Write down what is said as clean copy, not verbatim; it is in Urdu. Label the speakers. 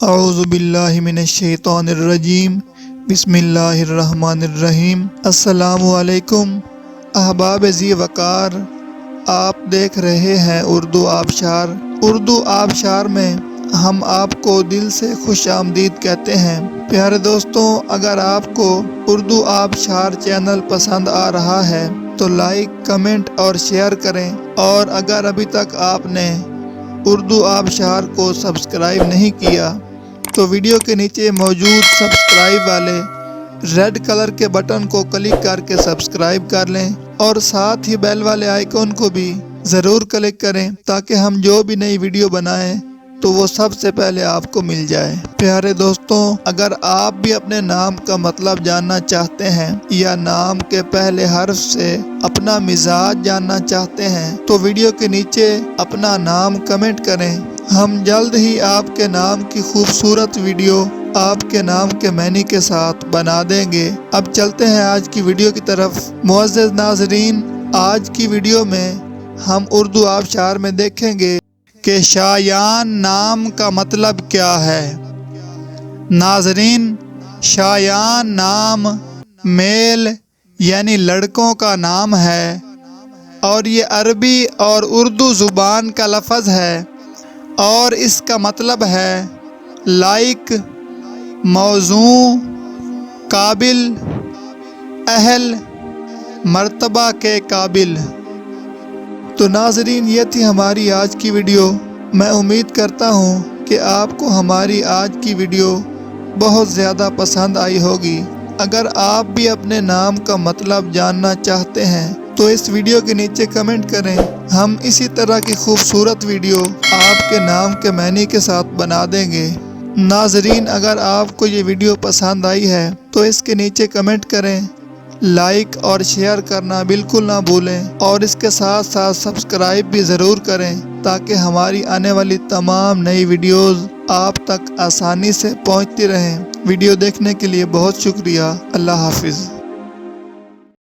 Speaker 1: اعوذ باللہ من الشیطان الرجیم، بسم اللہ الرحمن الرحیم۔ السلام علیکم احباب ذی وقار، آپ دیکھ رہے ہیں اردو آبشار۔ اردو آبشار میں ہم آپ کو دل سے خوش آمدید کہتے ہیں۔ پیارے دوستوں، اگر آپ کو اردو آبشار چینل پسند آ رہا ہے تو لائک، کمنٹ اور شیئر کریں، اور اگر ابھی تک آپ نے اردو آبشار کو سبسکرائب نہیں کیا تو ویڈیو کے نیچے موجود سبسکرائب والے ریڈ کلر کے بٹن کو کلک کر کے سبسکرائب کر لیں، اور ساتھ ہی بیل والے آئیکن کو بھی ضرور کلک کریں تاکہ ہم جو بھی نئی ویڈیو بنائیں تو وہ سب سے پہلے آپ کو مل جائے۔ پیارے دوستوں، اگر آپ بھی اپنے نام کا مطلب جاننا چاہتے ہیں یا نام کے پہلے حرف سے اپنا مزاج جاننا چاہتے ہیں تو ویڈیو کے نیچے اپنا نام کمنٹ کریں۔ ہم جلد ہی آپ کے نام کی خوبصورت ویڈیو آپ کے نام کے معنی کے ساتھ بنا دیں گے۔ اب چلتے ہیں آج کی ویڈیو کی طرف۔ معزز ناظرین، آج کی ویڈیو میں ہم اردو آبشار میں دیکھیں گے کہ شایان نام کا مطلب کیا ہے۔ ناظرین، شایان نام میل یعنی لڑکوں کا نام ہے، اور یہ عربی اور اردو زبان کا لفظ ہے، اور اس کا مطلب ہے لائق، موزوں، قابل، اہل، مرتبہ کے قابل۔ تو ناظرین، یہ تھی ہماری آج کی ویڈیو۔ میں امید کرتا ہوں کہ آپ کو ہماری آج کی ویڈیو بہت زیادہ پسند آئی ہوگی۔ اگر آپ بھی اپنے نام کا مطلب جاننا چاہتے ہیں تو اس ویڈیو کے نیچے کمنٹ کریں۔ ہم اسی طرح کی خوبصورت ویڈیو آپ کے نام کے معنی کے ساتھ بنا دیں گے۔ ناظرین، اگر آپ کو یہ ویڈیو پسند آئی ہے تو اس کے نیچے کمنٹ کریں، لائک اور شیئر کرنا بالکل نہ بھولیں، اور اس کے ساتھ ساتھ سبسکرائب بھی ضرور کریں تاکہ ہماری آنے والی تمام نئی ویڈیوز آپ تک آسانی سے پہنچتی رہیں۔ ویڈیو دیکھنے کے لیے بہت شکریہ۔ اللہ حافظ۔